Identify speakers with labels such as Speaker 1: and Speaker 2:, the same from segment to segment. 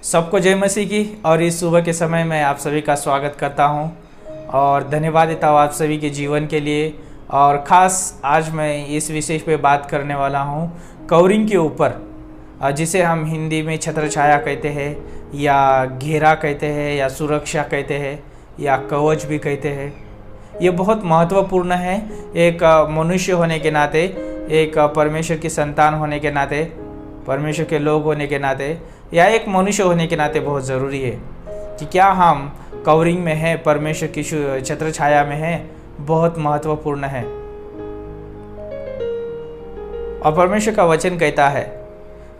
Speaker 1: सबको जय मसीह की। और इस सुबह के समय में आप सभी का स्वागत करता हूं और धन्यवाद देता हूं आप सभी के जीवन के लिए। और ख़ास आज मैं इस विषय पे बात करने वाला हूं कवरिंग के ऊपर, जिसे हम हिंदी में छत्र छाया कहते हैं या घेरा कहते हैं या सुरक्षा कहते हैं या कवच भी कहते हैं। ये बहुत महत्वपूर्ण है। एक मनुष्य होने के नाते, एक परमेश्वर की संतान होने के नाते, परमेश्वर के लोग होने के नाते या एक मनुष्य होने के नाते बहुत ज़रूरी है कि क्या हम कवरिंग में हैं, परमेश्वर की छत्र छाया में हैं। बहुत महत्वपूर्ण है। और परमेश्वर का वचन कहता है,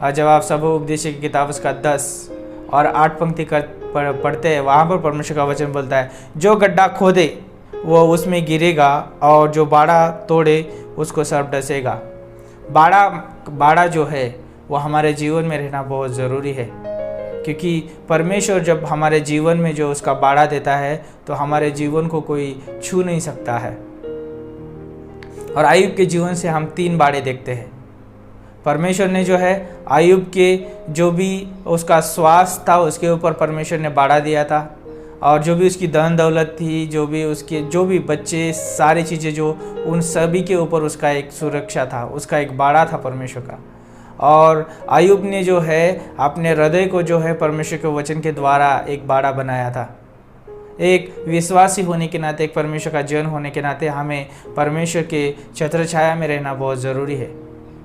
Speaker 1: जब आप सब उपदेश की किताब उसका 10 और 8 पंक्ति पढ़ते हैं, वहाँ पर परमेश्वर का वचन बोलता है, जो गड्ढा खोदे वो उसमें गिरेगा और जो बाड़ा तोड़े उसको सर्प डसेगा। बाड़ा जो है वो हमारे जीवन में रहना बहुत ज़रूरी है, क्योंकि परमेश्वर जब हमारे जीवन में जो उसका बाड़ा देता है तो हमारे जीवन को कोई छू नहीं सकता है। और आयुब के जीवन से हम 3 बाड़े देखते हैं। परमेश्वर ने जो है आयुब के जो भी उसका श्वास था उसके ऊपर परमेश्वर ने बाड़ा दिया था, और जो भी उसकी धन दौलत थी, जो भी बच्चे, सारी चीज़ें जो उन सभी के ऊपर उसका एक सुरक्षा था, उसका एक बाड़ा था परमेश्वर का। और आयुब ने जो है अपने हृदय को जो है परमेश्वर के वचन के द्वारा एक बाड़ा बनाया था। एक विश्वासी होने के नाते, एक परमेश्वर का जन होने के नाते हमें परमेश्वर के छत्र छाया में रहना बहुत ज़रूरी है।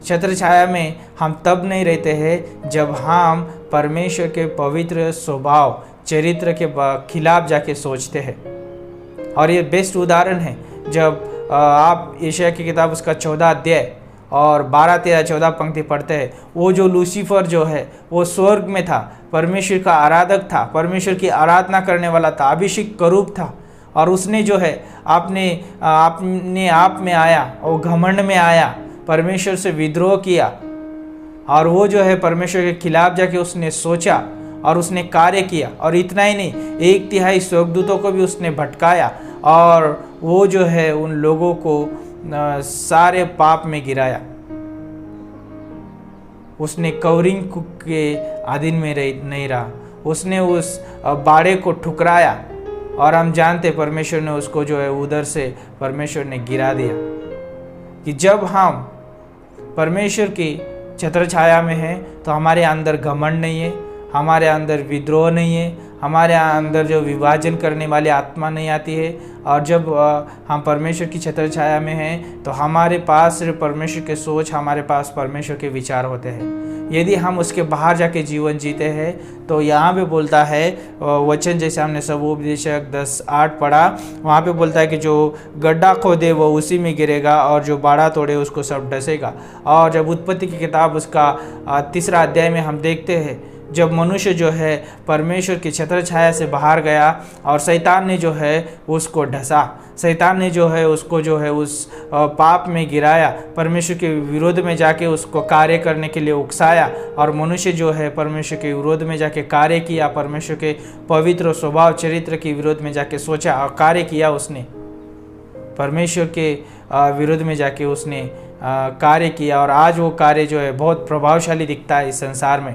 Speaker 1: छत्र छाया में हम तब नहीं रहते हैं जब हम परमेश्वर के पवित्र स्वभाव चरित्र के खिलाफ जाके सोचते हैं। और ये बेस्ट उदाहरण है जब आप यशायाह की किताब उसका 14 अध्याय और 12, 13, 14 पंक्ति पढ़ते हैं। वो जो लूसीफर जो है वो स्वर्ग में था, परमेश्वर का आराधक था, परमेश्वर की आराधना करने वाला था, अभिषेक करूप था। और उसने जो है अपने आप में आया और घमंड में आया, परमेश्वर से विद्रोह किया। और वो जो है परमेश्वर के खिलाफ जाके उसने सोचा और उसने कार्य किया। और इतना ही नहीं, 1/3 स्वर्गदूतों को भी उसने भटकाया और वो जो है उन लोगों को सारे पाप में गिराया। उसने कवरिंग के अधीन में नहीं रहा, उसने उस बाड़े को ठुकराया। और हम जानते परमेश्वर ने उसको जो है उधर से परमेश्वर ने गिरा दिया। कि जब हम परमेश्वर की छत्र छाया में हैं तो हमारे अंदर घमंड नहीं है, हमारे अंदर विद्रोह नहीं है, हमारे अंदर जो विभाजन करने वाली आत्मा नहीं आती है। और जब हम परमेश्वर की छत्र छाया में हैं तो हमारे पास सिर्फ परमेश्वर के सोच, हमारे पास परमेश्वर के विचार होते हैं। यदि हम उसके बाहर जाके जीवन जीते हैं तो यहाँ पे बोलता है वचन, जैसे हमने सब उपदेशक 10:8 पढ़ा, वहाँ पे बोलता है कि जो गड्ढा खोदे वो उसी में गिरेगा और जो बाड़ा तोड़े उसको सब डसेगा। और जब उत्पत्ति की किताब उसका 3 अध्याय में हम देखते हैं, जब मनुष्य जो है परमेश्वर की छत्र छाया से बाहर गया और शैतान ने जो है उसको ढसा, शैतान ने जो है उसको जो है उस पाप में गिराया, परमेश्वर के विरोध में जाके उसको कार्य करने के लिए उकसाया। और मनुष्य जो है परमेश्वर के विरोध में जाके कार्य किया, परमेश्वर के पवित्र स्वभाव चरित्र के विरोध में जाके सोचा और कार्य किया। उसने परमेश्वर के विरोध में जाके उसने कार्य किया। और आज वो कार्य जो है बहुत प्रभावशाली दिखता है इस संसार में।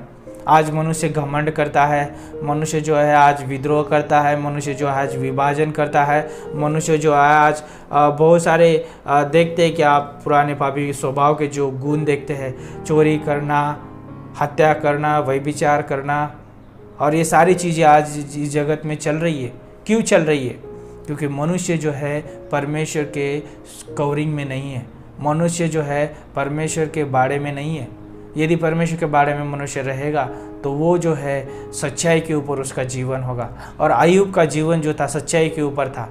Speaker 1: आज मनुष्य घमंड करता है, मनुष्य जो है आज विद्रोह करता है, मनुष्य जो आज विभाजन करता है, मनुष्य जो है आज बहुत सारे देखते हैं कि आप पुराने पापी स्वभाव के जो गुण देखते हैं, चोरी करना, हत्या करना, व्यभिचार करना। और ये सारी चीज़ें आज इस जगत में चल रही है। क्यों चल रही है? क्योंकि मनुष्य जो है परमेश्वर के कवरिंग में नहीं है, मनुष्य जो है परमेश्वर के बाड़े में नहीं है। यदि परमेश्वर के बारे में मनुष्य रहेगा तो वो जो है सच्चाई के ऊपर उसका जीवन होगा। और आयुब का जीवन जो था सच्चाई के ऊपर था।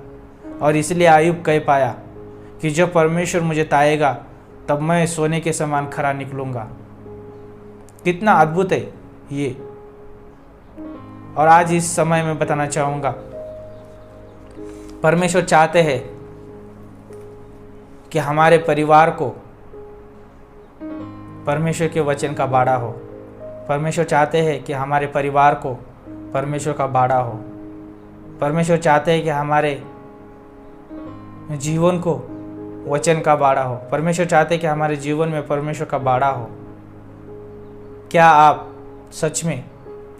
Speaker 1: और इसलिए आयुब कह पाया कि जब परमेश्वर मुझे ताएगा तब मैं सोने के समान खरा निकलूँगा। कितना अद्भुत है ये। और आज इस समय में बताना चाहूँगा, परमेश्वर चाहते हैं कि हमारे परिवार को परमेश्वर के वचन का बाड़ा हो। परमेश्वर चाहते हैं कि हमारे परिवार को परमेश्वर का बाड़ा हो। परमेश्वर चाहते हैं कि हमारे जीवन को वचन का बाड़ा हो। परमेश्वर चाहते हैं कि हमारे जीवन में परमेश्वर का बाड़ा हो। क्या आप सच में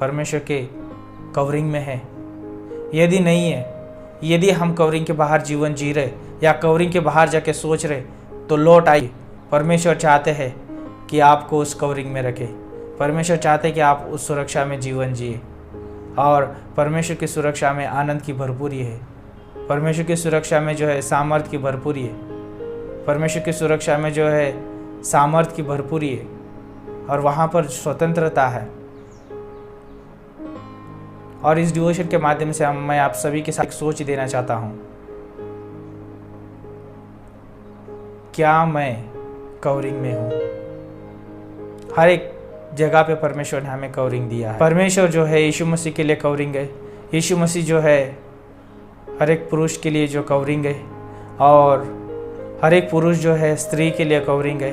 Speaker 1: परमेश्वर के कवरिंग में है? यदि नहीं है, यदि हम कवरिंग के बाहर जीवन जी रहे या कवरिंग के बाहर जाके सोच रहे, तो लौट आइए। परमेश्वर चाहते हैं कि आपको उस कवरिंग में रखे। परमेश्वर चाहते हैं कि आप उस सुरक्षा में जीवन जिए, और परमेश्वर की सुरक्षा में आनंद की भरपूरी है। परमेश्वर की सुरक्षा में जो है सामर्थ की भरपूरी है। परमेश्वर की सुरक्षा में जो है सामर्थ की भरपूरी है, और वहाँ पर स्वतंत्रता है। और इस डिवोशन के माध्यम से मैं आप सभी के साथ एक सोच देना चाहता हूँ, क्या मैं कवरिंग में हूँ? हर एक जगह पे परमेश्वर ने हमें कवरिंग दिया है। परमेश्वर जो है यीशु मसीह के लिए कवरिंग है। यीशु मसीह जो है हर एक पुरुष के लिए जो कवरिंग है, और हर एक पुरुष जो है स्त्री के लिए कवरिंग है,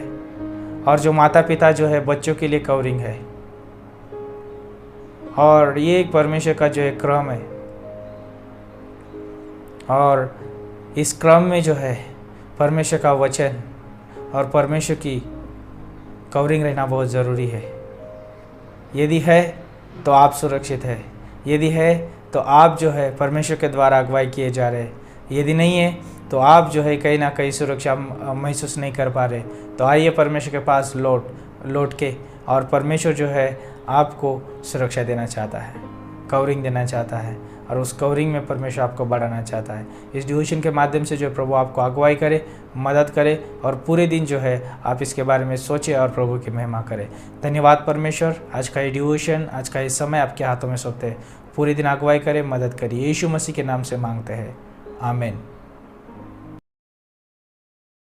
Speaker 1: और जो माता पिता जो है बच्चों के लिए कवरिंग है। और ये एक परमेश्वर का जो है क्रम है, और इस क्रम में जो है परमेश्वर का वचन और परमेश्वर की कवरिंग रहना बहुत ज़रूरी है। यदि है तो आप सुरक्षित है, यदि है तो आप जो है परमेश्वर के द्वारा अगुवाई किए जा रहे हैं। यदि नहीं है तो आप जो है कहीं ना कहीं सुरक्षा महसूस नहीं कर पा रहे। तो आइए परमेश्वर के पास लौट के, और परमेश्वर जो है आपको सुरक्षा देना चाहता है, कवरिंग देना चाहता है, और उस कवरिंग में परमेश्वर आपको बढ़ाना चाहता है। इस डिवोशन के माध्यम से जो प्रभु आपको अगुवाई करे, मदद करे, और पूरे दिन जो है आप इसके बारे में सोचें और प्रभु की महिमा करें। धन्यवाद परमेश्वर, आज का ये डिवोशन, आज का ये समय आपके हाथों में सौंपते हैं। पूरे दिन अगुवाई करें, मदद करिए। यीशु मसीह के नाम से मांगते हैं, आमीन।